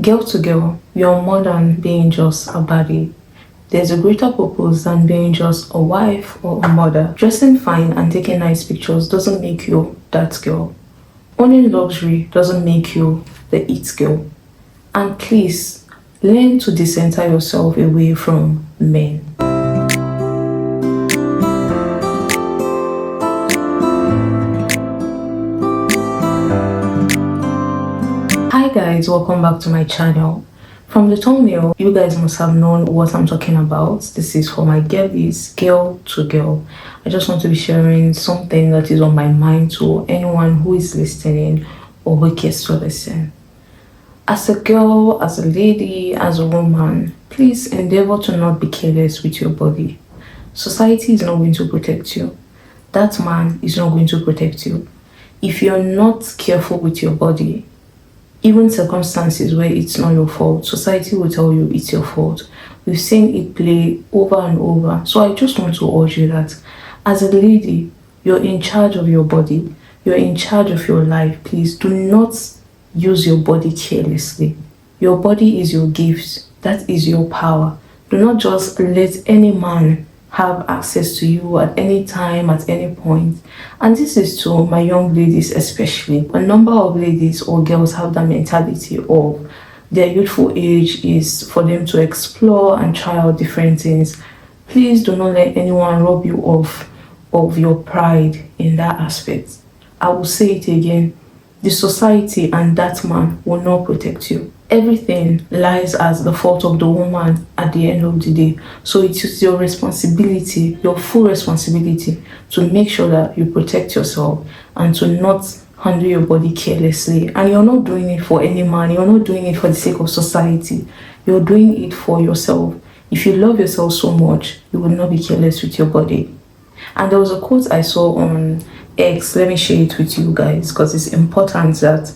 Girl to girl, you're more than being just a body. There's a greater purpose than being just a wife or a mother. Dressing fine and taking nice pictures doesn't make you that girl. Owning luxury doesn't make you the it girl. And please, learn to decenter yourself away from men. Hi guys, welcome back to my channel. From the thumbnail, you guys must have known what I'm talking about. This is for my girlies, girl to girl. I just want to be sharing something that is on my mind to anyone who is listening or who cares to listen. As a girl, as a lady, as a woman, please endeavor to not be careless with your body. Society is not going to protect you. That man is not going to protect you. If you're not careful with your body, even circumstances where it's not your fault, society will tell you it's your fault. We've seen it play over and over. So I just want to urge you that as a lady, you're in charge of your body. You're in charge of your life. Please do not use your body carelessly. Your body is your gift. That is your power. Do not just let any man have access to you at any time, at any point. And this is to my young ladies especially. A number of ladies or girls have that mentality of their youthful age is for them to explore and try out different things. Please do not let anyone rob you of your pride in that aspect. I will say it again. The society and that man will not protect you. Everything lies as the fault of the woman at the end of the day. So it is your responsibility, your full responsibility, to make sure that you protect yourself and to not handle your body carelessly. And you're not doing it for any man. You're not doing it for the sake of society. You're doing it for yourself. If you love yourself so much, you will not be careless with your body. And there was a quote I saw on X. Let me share it with you guys because it's important that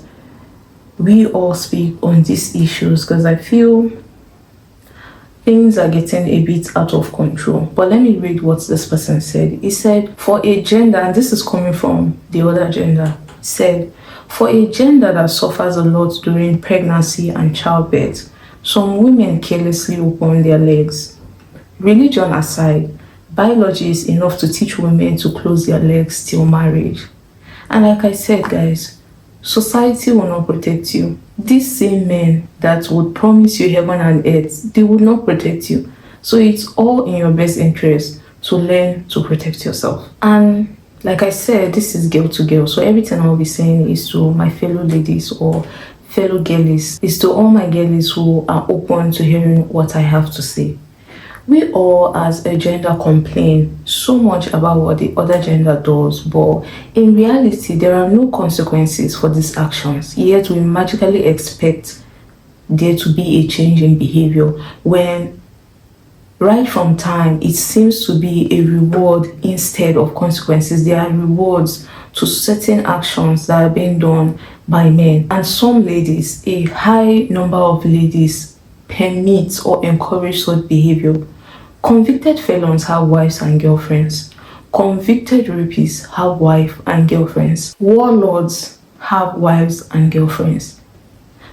we all speak on these issues, because I feel things are getting a bit out of control. But let me read what this person said. He said, for a gender, and this is coming from the other gender, he said, for a gender that suffers a lot during pregnancy and childbirth, some women carelessly open their legs. Religion aside, biology is enough to teach women to close their legs till marriage. And like I said, guys, society will not protect you. These same men that would promise you heaven and earth, they will not protect you. So it's all in your best interest to learn to protect yourself. And like I said, this is girl to girl. So everything I'll be saying is to my fellow ladies or fellow girlies, is to all my girlies who are open to hearing what I have to say. We all as a gender complain so much about what the other gender does, but in reality, there are no consequences for these actions. Yet we magically expect there to be a change in behavior when right from time it seems to be a reward instead of consequences. There are rewards to certain actions that are being done by men. And some ladies, a high number of ladies, permit or encourage such behavior. Convicted felons have wives and girlfriends. Convicted rapists have wives and girlfriends. Warlords have wives and girlfriends.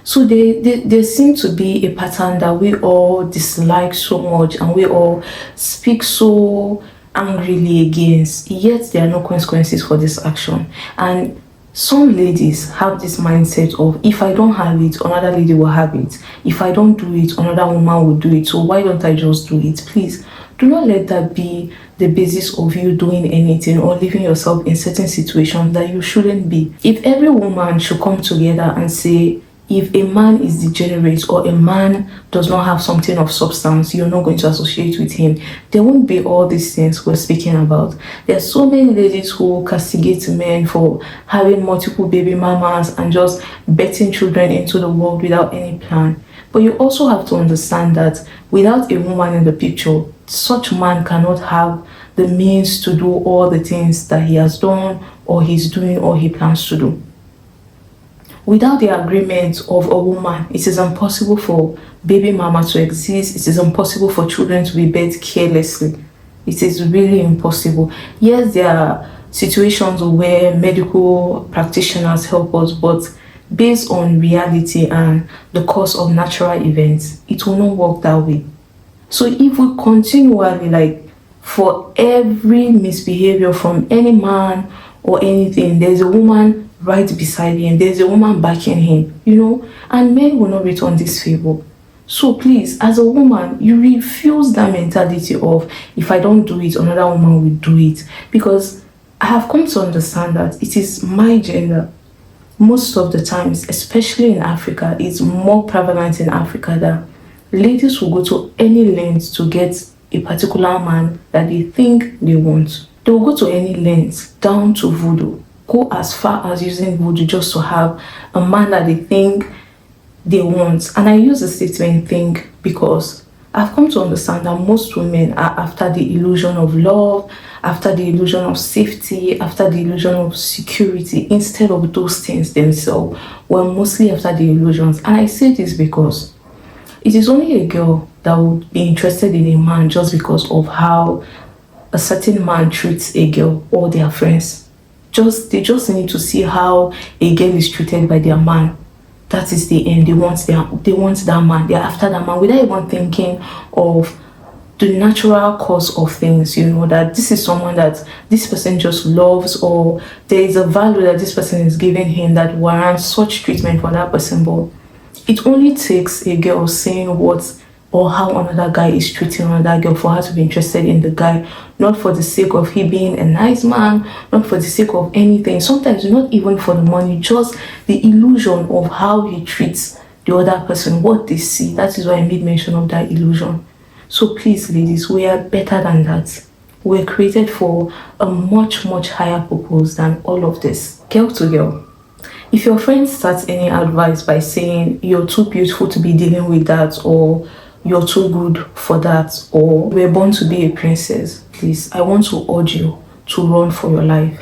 So there seems to be a pattern that we all dislike so much and we all speak so angrily against, yet there are no consequences for this action. And some ladies have this mindset of, if I don't have it, another lady will have it. If I don't do it, another woman will do it. So why don't I just do it? Please, do not let that be the basis of you doing anything or leaving yourself in certain situations that you shouldn't be. If every woman should come together and say, if a man is degenerate or a man does not have something of substance, you're not going to associate with him, there won't be all these things we're speaking about. There are so many ladies who castigate men for having multiple baby mamas and just birthing children into the world without any plan. But you also have to understand that without a woman in the picture, such man cannot have the means to do all the things that he has done or he's doing or he plans to do. Without the agreement of a woman, it is impossible for baby mama to exist. It is impossible for children to be birthed carelessly. It is really impossible. Yes, there are situations where medical practitioners help us, but based on reality and the course of natural events, it will not work that way. So if we continually, like, for every misbehavior from any man or anything, there's a woman right beside him, there's a woman backing him, and men will not return this favor. So please, as a woman, you refuse that mentality of, if I don't do it, another woman will do it. Because I have come to understand that it is my gender. Most of the times, especially in Africa, it's more prevalent in Africa that ladies will go to any length to get a particular man that they think they want. They will go to any length, down to voodoo, go as far as using voodoo just to have a man that they think they want. And I use the statement think because I've come to understand that most women are after the illusion of love, after the illusion of safety, after the illusion of security, instead of those things themselves. We're mostly after the illusions. And I say this because it is only a girl that would be interested in a man just because of how a certain man treats a girl or their friends. They just need to see how a girl is treated by their man. That is the end. They want that man. They're after that man without even thinking of the natural course of things, that this is someone that this person just loves, or there is a value that this person is giving him that warrants such treatment for that person. But it only takes a girl saying what or how another guy is treating another girl for her to be interested in the guy, not for the sake of he being a nice man, not for the sake of anything. Sometimes not even for the money, just the illusion of how he treats the other person, what they see. That is why I made mention of that illusion. So please, ladies, we are better than that. We're created for a much, much higher purpose than all of this. Girl to girl, if your friend starts any advice by saying you're too beautiful to be dealing with that, or you're too good for that, or we're born to be a princess, please, I want to urge you to run for your life.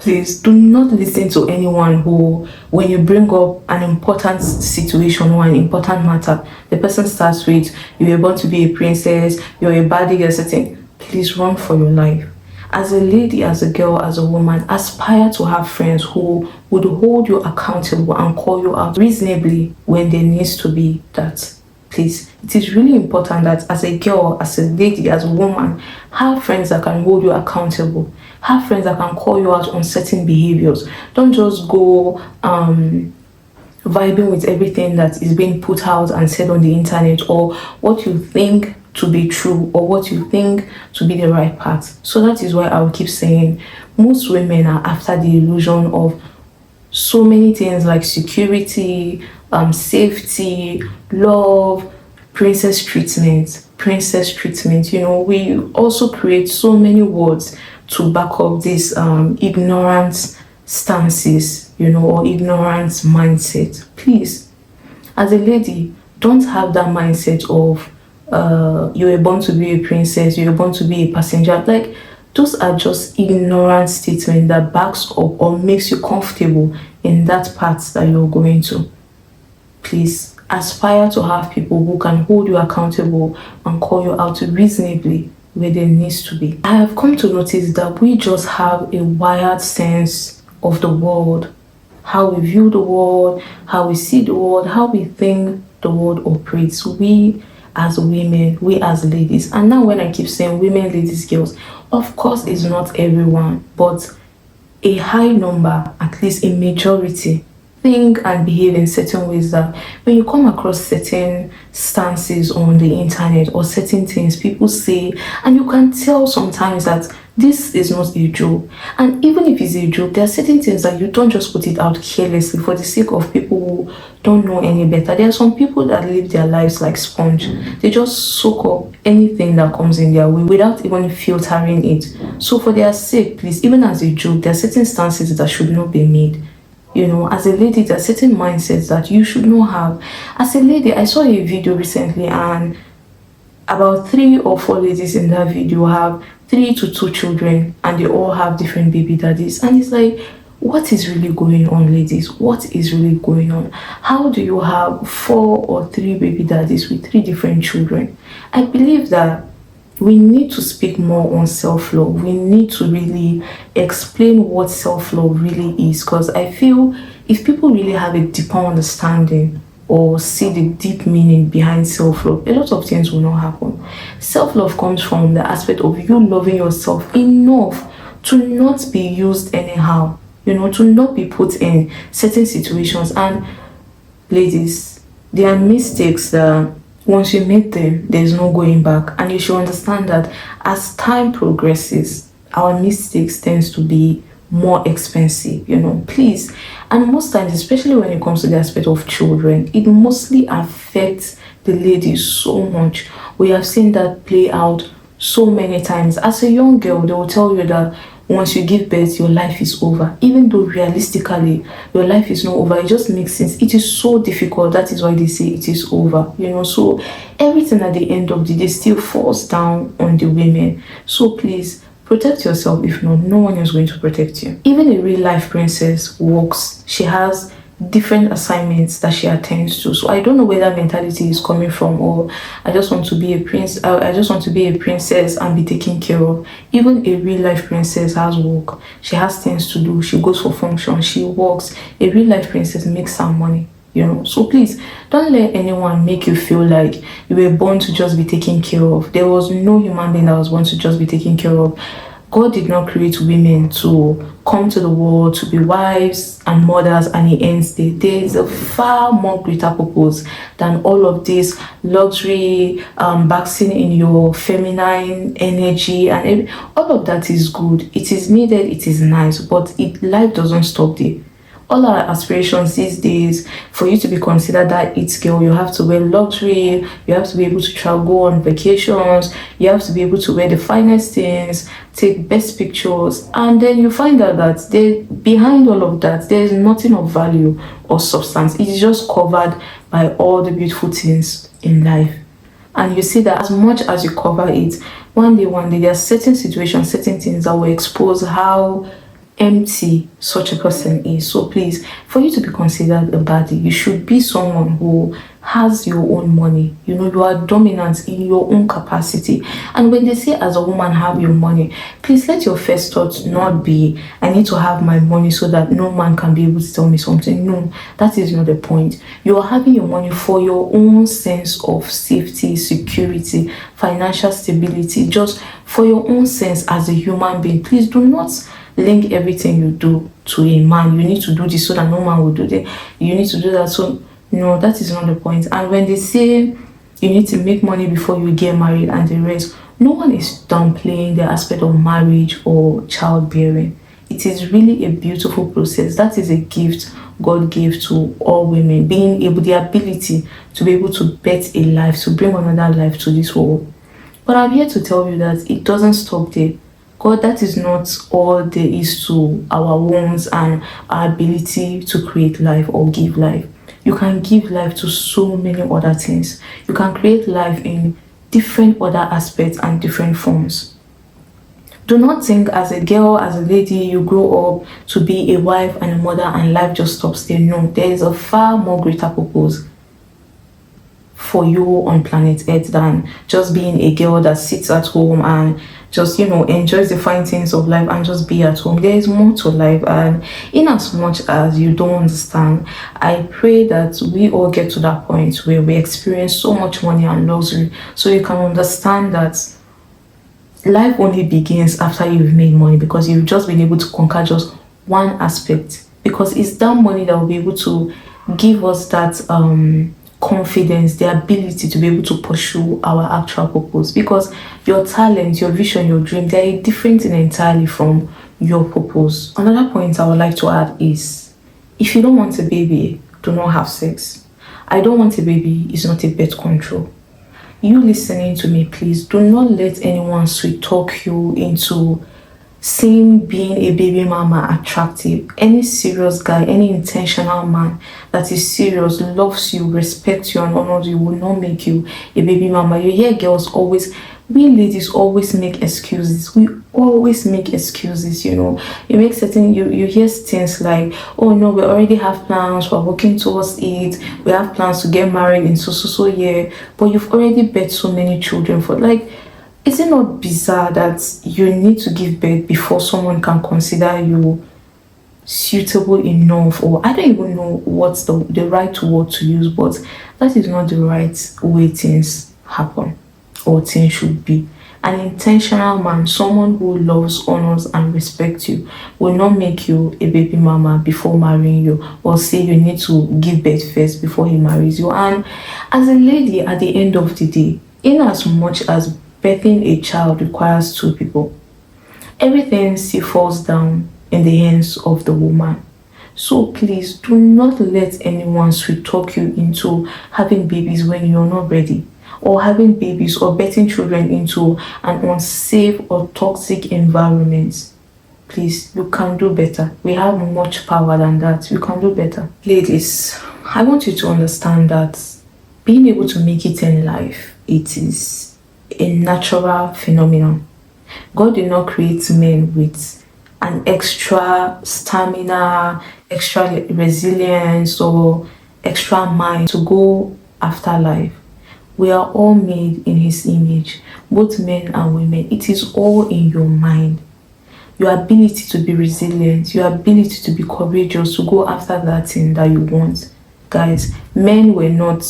Please do not listen to anyone who, when you bring up an important situation or an important matter, the person starts with, you were born to be a princess, you're a baddie, you're certain. Please run for your life. As a lady, as a girl, as a woman, aspire to have friends who would hold you accountable and call you out reasonably when there needs to be that. Please, it is really important that as a girl, as a lady, as a woman, have friends that can hold you accountable. Have friends that can call you out on certain behaviors. Don't just go vibing with everything that is being put out and said on the internet, or what you think to be true, or what you think to be the right path. So that is why I will keep saying most women are after the illusion of so many things like security, safety, love, princess treatment. We also create so many words to back up these ignorant stances, or ignorant mindset. Please, as a lady, don't have that mindset of you were born to be a princess, you were born to be a passenger. Like, those are just ignorant statements that backs up or makes you comfortable in that path that you're going to. Please aspire to have people who can hold you accountable and call you out reasonably where there needs to be. I have come to notice that we just have a wired sense of the world, how we view the world, how we see the world, how we think the world operates. We as women, we as ladies, and now when I keep saying women, ladies, girls, of course it's not everyone, but a high number, at least a majority, think and behave in certain ways that when you come across certain stances on the internet or certain things people say, and you can tell sometimes that this is not a joke. And even if it's a joke, there are certain things that you don't just put it out carelessly for the sake of people who don't know any better. There are some people that live their lives like sponge. They just soak up anything that comes in their way without even filtering it. So for their sake, please, even as a joke, there are certain stances that should not be made. As a lady, there are certain mindsets that you should not have. As a lady, I saw a video recently, and about 3 or 4 ladies in that video have 3 to 2 children, and they all have different baby daddies. And it's like, what is really going on, ladies? What is really going on? How do you have 4 or 3 baby daddies with 3 different children? I believe that we need to speak more on self-love. We need to really explain what self-love really is, because I feel If people really have a deeper understanding or see the deep meaning behind self-love, a lot of things will not happen. Self-love comes from the aspect of you loving yourself enough to not be used anyhow, to not be put in certain situations. And ladies, there are mistakes that once you make them, there's no going back. And you should understand that as time progresses, our mistakes tends to be more expensive, please. And most times, especially when it comes to the aspect of children, it mostly affects the ladies so much. We have seen that play out so many times. As a young girl, they will tell you that once you give birth, your life is over. Even though realistically, your life is not over, it just makes sense. It is so difficult. That is why they say it is over. So everything at the end of the day still falls down on the women. So please protect yourself. If not, no one is going to protect you. Even a real life princess works. She has different assignments that she attends to. So I don't know where that mentality is coming from, or I just want to be a prince. I just want to be a princess and be taken care of. Even a real life princess has work. She has things to do. She goes for functions. She works. A real life princess makes some money. So please don't let anyone make you feel like you were born to just be taken care of. There was no human being that was born to just be taken care of. God did not create women to come to the world to be wives and mothers and he ends there. There is a far more greater purpose than all of this luxury, basking in your feminine energy, and all of that is good. It is needed, it is nice, but life doesn't stop there. All our aspirations these days, for you to be considered that it girl, you have to wear luxury, you have to be able to travel, go on vacations, you have to be able to wear the finest things, take best pictures, and then you find out that behind all of that, there is nothing of value or substance. It is just covered by all the beautiful things in life. And you see that as much as you cover it, one day, there are certain situations, certain things that will expose how empty such a person is. So please, for you to be considered a baddie, you should be someone who has your own money. You are dominant in your own capacity. And when they say as a woman have your money, please let your first thought not be I need to have my money so that no man can be able to tell me something. No, that is not the point. You are having your money for your own sense of safety, security, financial stability, just for your own sense as a human being. Please do not link everything you do to a man. You need to do this so that no man will do that. You need to do that. So no, that is not the point. And when they say you need to make money before you get married and the rest, no one is downplaying the aspect of marriage or childbearing. It is really a beautiful process. That is a gift God gave to all women, being able, the ability to be able to birth a life, to bring another life to this world. But I'm here to tell you that it doesn't stop there. God, that is not all there is to our wombs and our ability to create life or give life. You can give life to so many other things. You can create life in different other aspects and different forms. Do not think as a girl, as a lady, you grow up to be a wife and a mother and life just stops there. No, there is a far more greater purpose for you on planet Earth than just being a girl that sits at home and just enjoys the fine things of life and just be at home. There is more to life, and in as much as you don't understand, I pray that we all get to that point where we experience so much money and luxury, so you can understand that life only begins after you've made money, because you've just been able to conquer just one aspect, because it's that money that will be able to give us that confidence, the ability to be able to pursue our actual purpose. Because your talent, your vision, your dream, they are different entirely from your purpose. Another point I would like to add is, if you don't want a baby, do not have sex. I don't want a baby is not a birth control. You listening to me, please do not let anyone sweet talk you into seeing being a baby mama attractive. Any serious guy, any intentional man that is serious, loves you, respects you and honors you, will not make you a baby mama. You hear girls always, we ladies always make excuses. We always make excuses, You make certain, you hear things like, oh no, we already have plans, we're working towards it, we have plans to get married in so year, but you've already birthed so many children for is it not bizarre that you need to give birth before someone can consider you suitable enough, or I don't even know what's the right word to use, but that is not the right way things happen or things should be. An intentional man, someone who loves, honors, and respects you, will not make you a baby mama before marrying you, or say you need to give birth first before he marries you. And as a lady, at the end of the day, in as much as birthing a child requires two people, everything still falls down in the hands of the woman. So please do not let anyone sweet talk you into having babies when you're not ready, or having babies or birthing children into an unsafe or toxic environment. Please, you can do better. We have much power than that. You can do better. Ladies, I want you to understand that being able to make it in life, it is a natural phenomenon. God did not create men with an extra stamina, extra resilience, or extra mind to go after life. We are all made in His image, both men and women. It is all in your mind. Your ability to be resilient, your ability to be courageous, to go after that thing that you want. Guys, men were not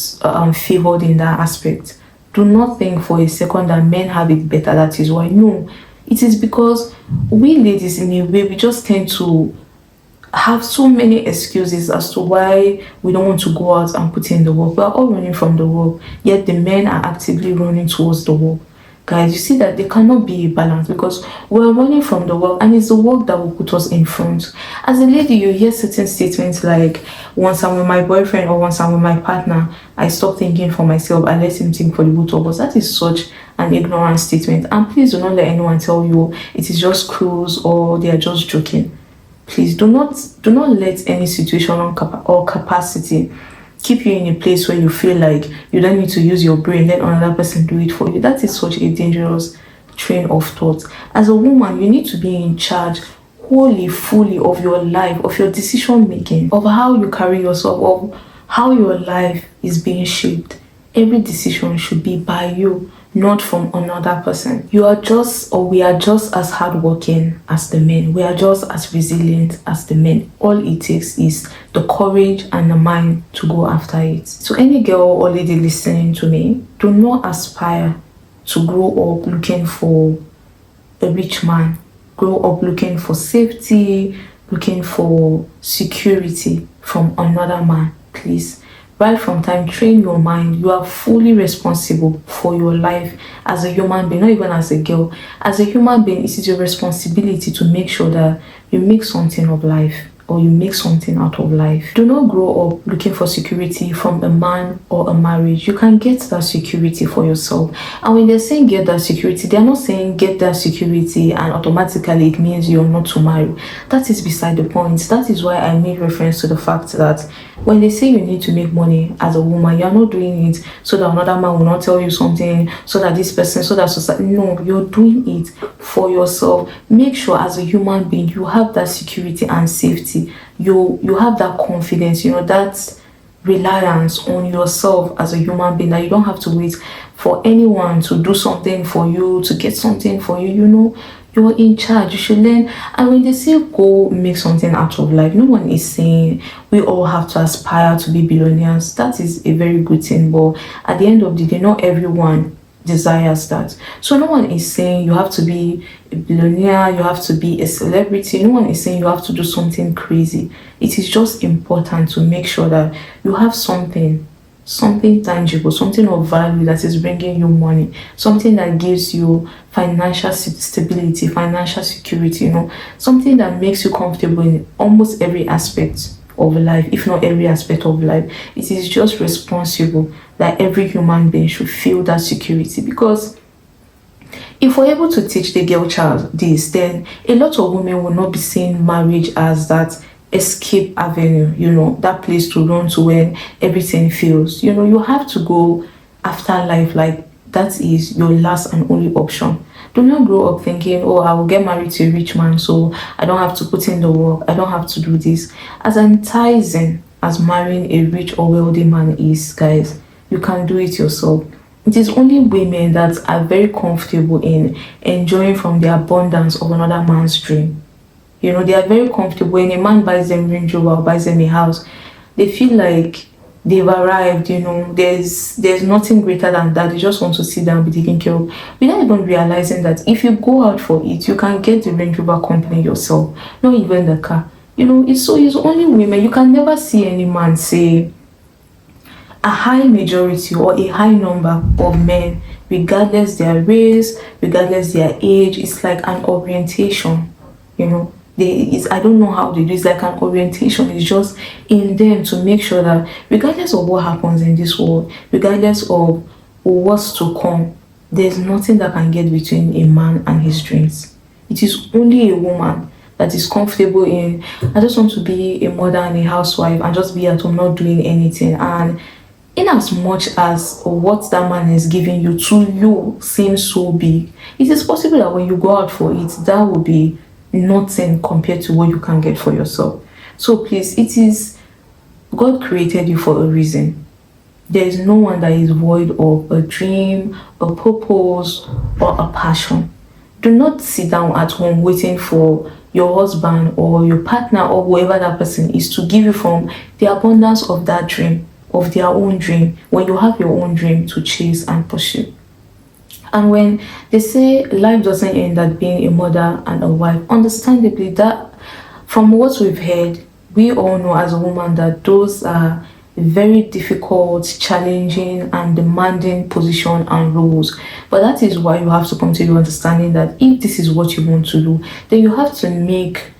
favored in that aspect. Do not think for a second that men have it better. That is why. No, it is because we ladies, in a way, we just tend to have so many excuses as to why we don't want to go out and put in the work. We're all running from the work, yet the men are actively running towards the work. Guys, you see that there cannot be a balance, because we're running from the work and it's the work that will put us in front. As a lady, you hear certain statements like, once I'm with my boyfriend or once I'm with my partner, I stop thinking for myself, I let him think for the both of us. That is such an ignorant statement. And please do not let anyone tell you it is just cruise or they are just joking. Please do not let any situation or capacity keep you in a place where you feel like you don't need to use your brain, let another person do it for you. That is such a dangerous train of thought. As a woman, you need to be in charge wholly, fully of your life, of your decision making, of how you carry yourself, of how your life is being shaped. Every decision should be by you, not from another person. You are just, or we are just as hardworking as the men. We are just as resilient as the men. All it takes is the courage and the mind to go after it. So any girl or lady listening to me, do not aspire to grow up looking for a rich man. Grow up looking for safety, looking for security from another man, please. Right from time, train your mind. You are fully responsible for your life as a human being, not even as a girl. As a human being, it is your responsibility to make sure that you make something of life, or you make something out of life. Do not grow up looking for security from a man or a marriage. You can get that security for yourself. And when they're saying get that security, they're not saying get that security and automatically it means you're not to marry. That is beside the point. That is why I made reference to the fact that when they say you need to make money as a woman, you're not doing it so that another man will not tell you something, so that this person, so that society. No, you're doing it for yourself. Make sure as a human being you have that security and safety. You have that confidence, that reliance on yourself as a human being, that you don't have to wait for anyone to do something for you, to get something for you. You're in charge. You should learn. And when they say go make something out of life, no one is saying we all have to aspire to be billionaires. That is a very good thing, but at the end of the day, not everyone desires that. So no one is saying you have to be a billionaire, you have to be a celebrity. No one is saying you have to do something crazy. It is just important to make sure that you have something tangible, something of value that is bringing you money, something that gives you financial stability, financial security, something that makes you comfortable in almost every aspect of life, if not every aspect of life. It is just responsible that every human being should feel that security, because if we're able to teach the girl child this, then a lot of women will not be seeing marriage as that escape avenue, that place to run to when everything fails. You have to go after life like that is your last and only option. Do not grow up thinking, oh, I will get married to a rich man, so I don't have to put in the work, I don't have to do this. As enticing as marrying a rich or wealthy man is, guys, you can do it yourself. It is only women that are very comfortable in enjoying from the abundance of another man's dream. They are very comfortable. When a man buys them Range Rover or buys them a house, they feel like they've arrived. There's nothing greater than that. They just want to sit down and be taken care of, without even realizing that if you go out for it, you can get the Range Rover company yourself, not even the car. It's only women. You can never see any man say, a high majority or a high number of men, regardless their race, regardless their age, it's like an orientation. I don't know how they do. It's like an orientation. It's just in them to make sure that regardless of what happens in this world, regardless of what's to come, there's nothing that can get between a man and his dreams. It is only a woman that is comfortable in, I just want to be a mother and a housewife and just be at home not doing anything. And in as much as what that man is giving you to you seems so big, it is possible that when you go out for it, that will be nothing compared to what you can get for yourself. So please, it is, God created you for a reason. There is no one that is void of a dream, a purpose, or a passion. Do not sit down at home waiting for your husband or your partner or whoever that person is to give you from the abundance of that dream, of their own dream, when you have your own dream to chase and pursue. And when they say life doesn't end at being a mother and a wife, understandably, that from what we've heard, we all know as a woman that those are very difficult, challenging, and demanding position and roles. But that is why you have to come to the understanding that if this is what you want to do, then you have to make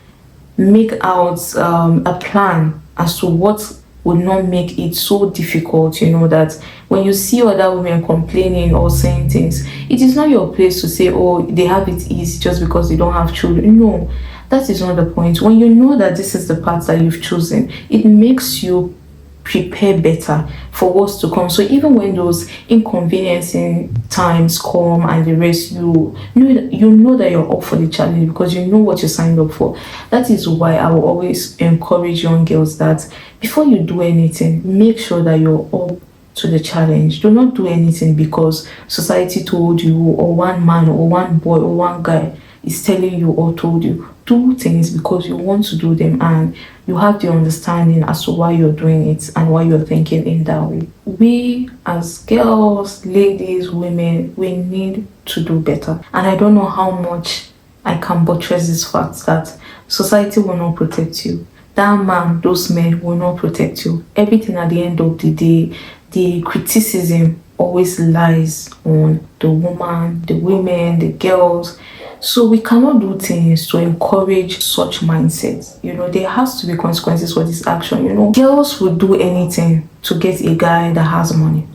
out a plan as to what would not make it so difficult, that when you see other women complaining or saying things, it is not your place to say, oh, they have it easy just because they don't have children. No, that is not the point. When you know that this is the path that you've chosen, it makes you prepare better for what's to come. So even when those inconveniencing times come and the rest, you know that you're up for the challenge because you know what you signed up for. That is why I will always encourage young girls that before you do anything, make sure that you're up to the challenge. Do not do anything because society told you, or one man or one boy or one guy is telling you or told you. Do things because you want to do them and you have the understanding as to why you're doing it and why you're thinking in that way. We as girls, ladies, women, we need to do better. And I don't know how much I can buttress this fact that society will not protect you. That man, those men will not protect you. Everything at the end of the day, the criticism always lies on the woman, the women, the girls. So we cannot do things to encourage such mindsets. There has to be consequences for this action. Girls would do anything to get a guy that has money.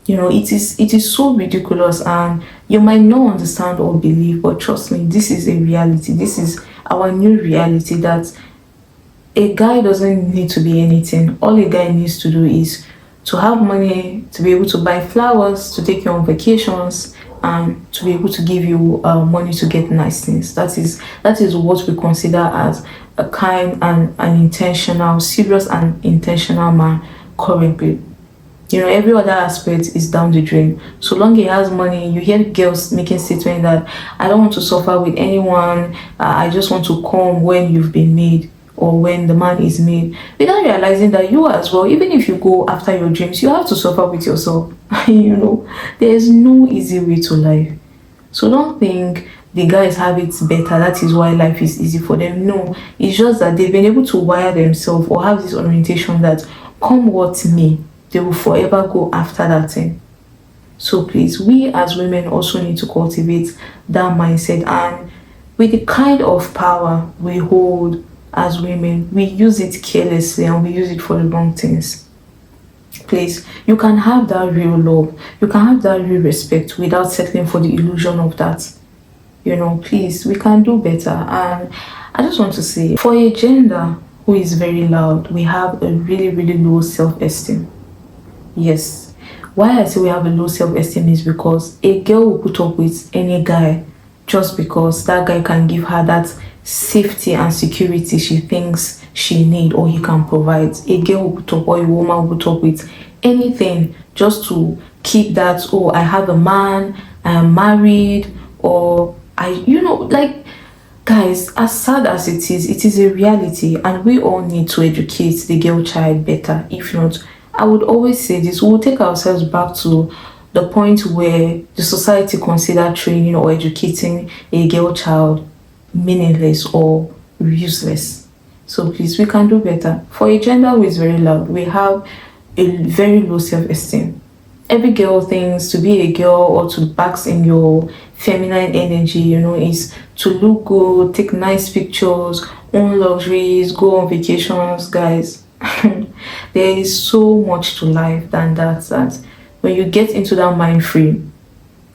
It is so ridiculous, and you might not understand or believe, but trust me, this is a reality. This is our new reality, that a guy doesn't need to be anything. All a guy needs to do is to have money, to be able to buy flowers, to take you on vacations, and to be able to give you money to get nice things. That is what we consider as a kind and an intentional, serious and intentional man currently. Every other aspect is down the drain. So long he has money, you hear girls making statements that I don't want to suffer with anyone, I just want to come when you've been made or when the man is made, without realizing that you as well, even if you go after your dreams, you have to suffer with yourself. There is no easy way to life. So don't think the guys have it better, that is why life is easy for them. No, it's just that they've been able to wire themselves or have this orientation that come what may, they will forever go after that thing. So please, we as women also need to cultivate that mindset, and with the kind of power we hold as women, we use it carelessly and we use it for the wrong things. Please, you can have that real love, you can have that real respect without settling for the illusion of that. Please, we can do better. And I just want to say, for a gender who is very loud, we have a really, really low self-esteem. Yes. Why I say we have a low self-esteem is because a girl will put up with any guy just because that guy can give her that safety and security she thinks she need or he can provide. A girl will put up, or a woman will put up with anything just to keep that, I have a man, I am married, or Guys, as sad as it is a reality, and we all need to educate the girl child better. If not, I would always say this, we'll take ourselves back to the point where the society consider training or educating a girl child meaningless or useless. So please, we can do better. For a gender who is very loud, we have a very low self-esteem. Every girl thinks to be a girl or to bask in your feminine energy, is to look good, take nice pictures, own luxuries, go on vacations, guys. There is so much to life than that when you get into that mind frame,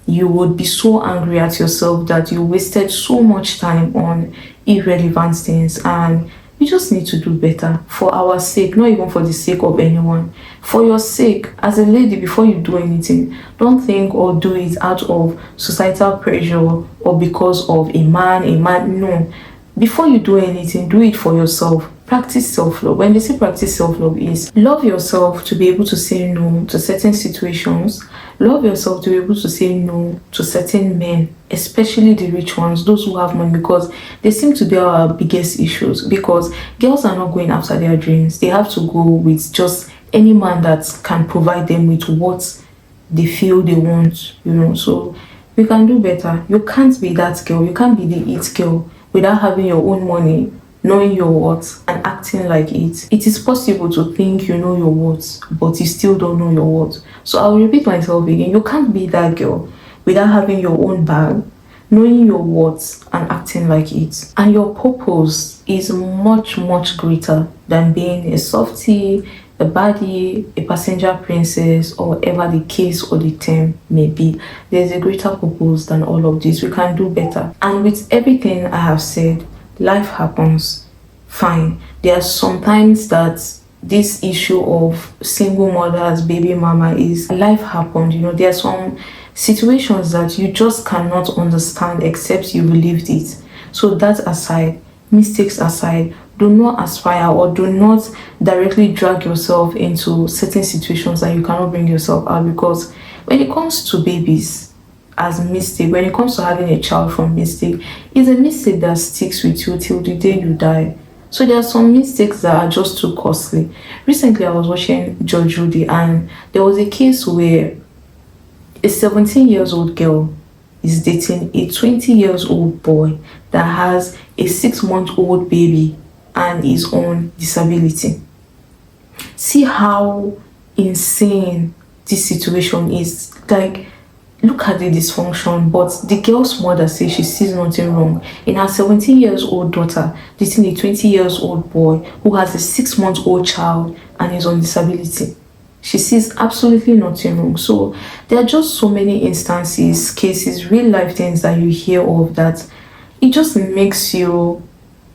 you would be so angry at yourself that you wasted so much time on irrelevant things, and you just need to do better for our sake, not even for the sake of anyone. For your sake, as a lady, before you do anything, don't think or do it out of societal pressure or because of a man. No. Before you do anything, do it for yourself. Practice self-love. When they say practice self-love, is love yourself to be able to say no to certain situations. Love yourself to be able to say no to certain men, especially the rich ones, those who have money, because they seem to be our biggest issues. Because girls are not going after their dreams. They have to go with just any man that can provide them with what they feel they want. So we can do better. You can't be that girl. You can't be the it girl without having your own money, knowing your worth, and acting like it. It is possible to think you know your worth, but you still don't know your worth. So I'll repeat myself again. You can't be that girl without having your own bag, knowing your worth, and acting like it. And your purpose is much, much greater than being a softie, a baddie, a passenger princess, or whatever the case or the term may be. There's a greater purpose than all of this. We can do better. And with everything I have said, life happens. Fine. There are sometimes that this issue of single mothers, baby mama is life happened. There are some situations that you just cannot understand except you believed it. So that aside, mistakes aside, do not aspire or do not directly drag yourself into certain situations that you cannot bring yourself out, because when it comes to babies as mistake, when it comes to having a child from mistake, it's a mistake that sticks with you till the day you die. So there are some mistakes that are just too costly. Recently I was watching Judge Judy, and there was a case where a 17 years old girl is dating a 20 years old boy that has a 6-month-old baby and is on disability. See how insane this situation is. Like, look at the dysfunction, but the girl's mother says she sees nothing wrong in her 17 years old daughter dating a 20 years old boy who has a 6-month-old child and is on disability. She sees absolutely nothing wrong. So there are just so many instances, cases, real life things that you hear of that it just makes you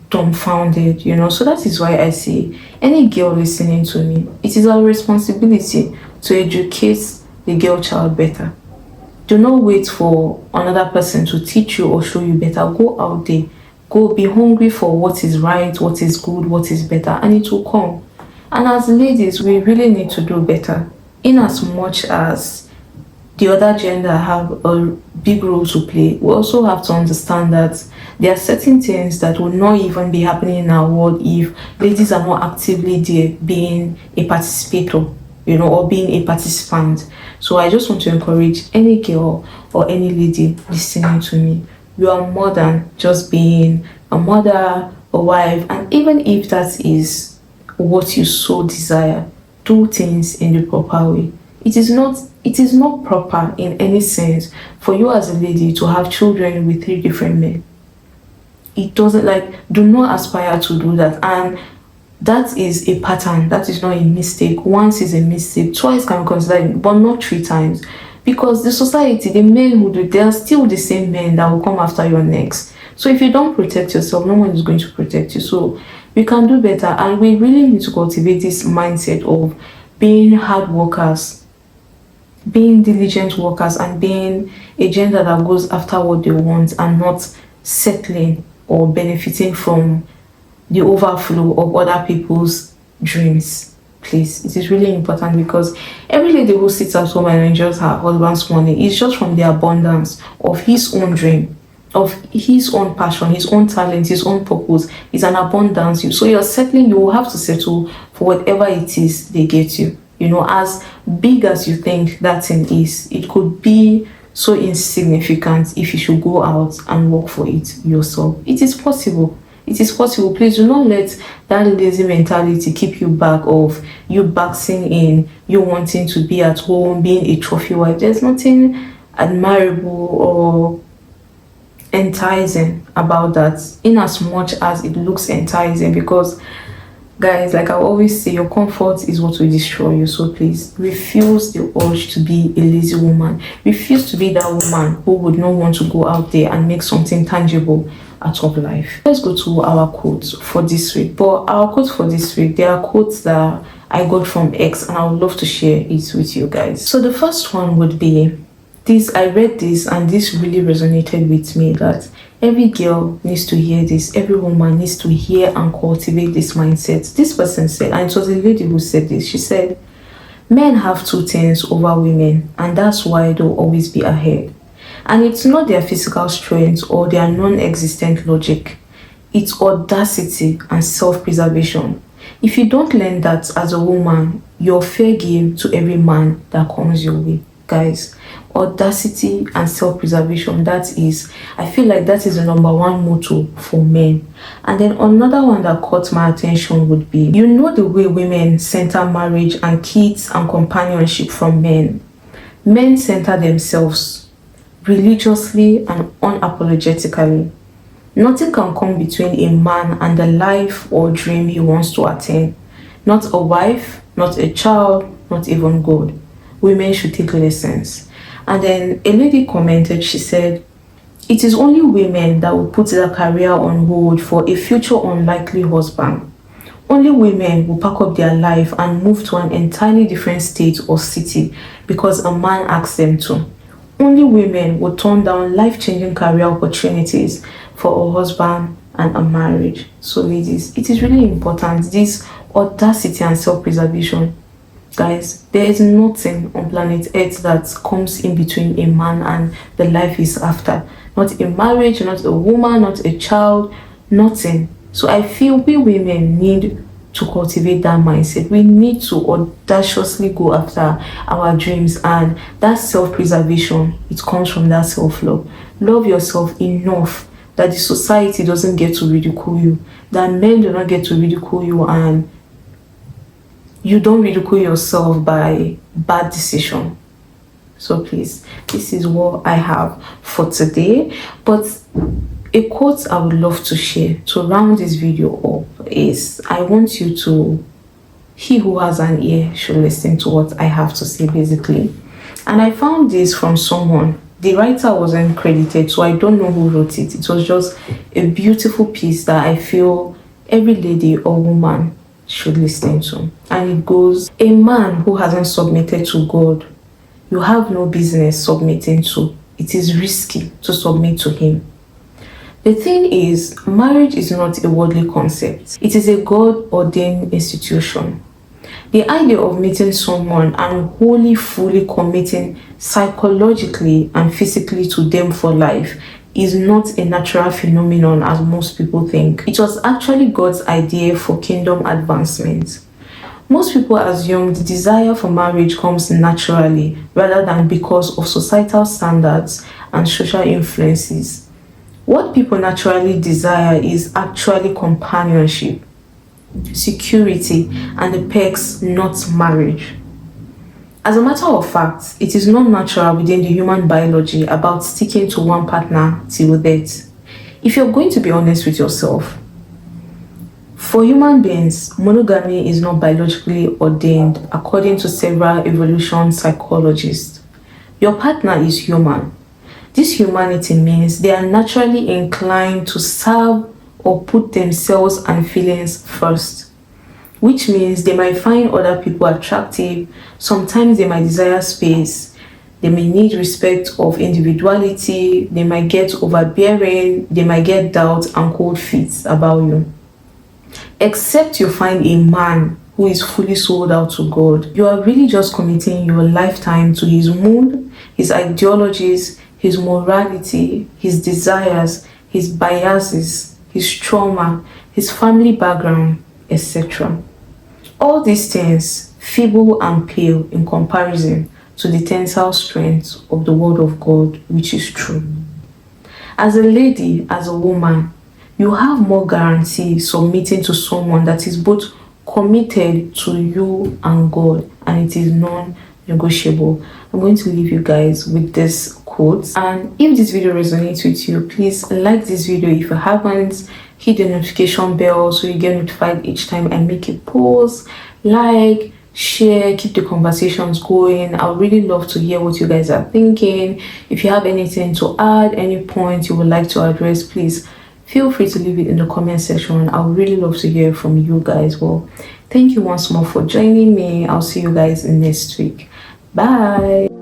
dumbfounded. So that is why I say, any girl listening to me, it is our responsibility to educate the girl child better. Do not wait for another person to teach you or show you better. Go out there, go be hungry for what is right, what is good, what is better, and it will come. And as ladies, we really need to do better, in as much as the other gender have a big role to play. We also have to understand that there are certain things that will not even be happening in our world if ladies are not actively there being a participator, or being a participant. So I just want to encourage any girl or any lady listening to me. You are more than just being a mother, a wife, and even if that is what you so desire, do things in the proper way. It is not proper in any sense for you as a lady to have children with 3 different men. It doesn't, do not aspire to do that. And that is a pattern. That is not a mistake. Once is a mistake, twice can be considered, but not 3 times. Because the society, the men who do, they are still the same men that will come after your next. So if you don't protect yourself, no one is going to protect you. So we can do better, and we really need to cultivate this mindset of being hard workers, being diligent workers, and being a gender that goes after what they want and not settling or benefiting from the overflow of other people's dreams. Please, it is really important, because every lady who sits at home and enjoys her husband's money is just from the abundance of his own dream, of his own passion, his own talent, his own purpose is an abundance. So you're settling, you will have to settle for whatever it is they get you. You know, as big as you think that thing is, it could be so insignificant if you should go out and work for it yourself. It is possible. It is possible. Please do not let that lazy mentality keep you back of you boxing in, you wanting to be at home, being a trophy wife. There's nothing admirable or enticing about that, in as much as it looks enticing, because guys, like I always say, your comfort is what will destroy you. So please refuse the urge to be a lazy woman. Refuse to be that woman who would not want to go out there and make something tangible out of life. Let's go to our quotes for this week. But our quotes for this week, there are quotes that I got from X, and I would love to share it with you guys. So the first one would be this. I read this and this really resonated with me, that every girl needs to hear this. Every woman needs to hear and cultivate this mindset. This person said, and it was a lady who said this. She said, men have two things over women, and that's why they'll always be ahead. And it's not their physical strength or their non-existent logic. It's audacity and self-preservation. If you don't learn that as a woman, you're fair game to every man that comes your way. Guys, audacity and self-preservation, that is, I feel like that is the number one motto for men. And then another one that caught my attention would be, you know, the way women center marriage and kids and companionship from men. Men center themselves religiously and unapologetically. Nothing can come between a man and the life or dream he wants to attain. Not a wife, not a child, not even God. Women should take lessons. And then a lady commented, she said, it is only women that will put their career on hold for a future unlikely husband. Only women will pack up their life and move to an entirely different state or city because a man asks them to. Only women will turn down life-changing career opportunities for a husband and a marriage. So ladies, it is really important, this audacity and self-preservation. Guys, there is nothing on planet Earth that comes in between a man and the life he's after. Not a marriage, not a woman, not a child, nothing. So I feel we women need to cultivate that mindset. We need to audaciously go after our dreams, and that self-preservation, it comes from that self-love. Love yourself enough that the society doesn't get to ridicule you, that men do not get to ridicule you, and you don't ridicule yourself by bad decision. So please, this is what I have for today. But a quote I would love to share to round this video up is, I want you to, he who has an ear should listen to what I have to say, basically. And I found this from someone. The writer wasn't credited, so I don't know who wrote it. It was just a beautiful piece that I feel every lady or woman should listen to. And it goes, a man who hasn't submitted to God, you have no business submitting to. It is risky to submit to him. The thing is, marriage is not a worldly concept. It is a God-ordained institution. The idea of meeting someone and wholly, fully committing psychologically and physically to them for life is not a natural phenomenon as most people think. It was actually God's idea for kingdom advancement. Most people assume the desire for marriage comes naturally rather than because of societal standards and social influences. What people naturally desire is actually companionship, security, and the perks, not marriage. As a matter of fact, it is not natural within the human biology about sticking to one partner till death. If you're going to be honest with yourself, for human beings, monogamy is not biologically ordained according to several evolution psychologists. Your partner is human. This humanity means they are naturally inclined to serve or put themselves and feelings first, which means they might find other people attractive. Sometimes they might desire space. They may need respect of individuality. They might get overbearing. They might get doubt and cold feet about you. Except you find a man who is fully sold out to God, you are really just committing your lifetime to his mood, his ideologies, his morality, his desires, his biases, his trauma, his family background, etc. All these things feeble and pale in comparison to the tensile strength of the Word of God, which is true. As a lady, as a woman, you have more guarantee submitting to someone that is both committed to you and God, and it is non-negotiable. I'm going to leave you guys with this quote, and if this video resonates with you, please like this video. If you haven't, hit the notification bell so you get notified each time I make a post. Like, share, keep the conversations going. I would really love to hear what you guys are thinking. If you have anything to add, any point you would like to address, please feel free to leave it in the comment section. I would really love to hear from you guys. Well, thank you once more for joining me. I'll see you guys next week. Bye.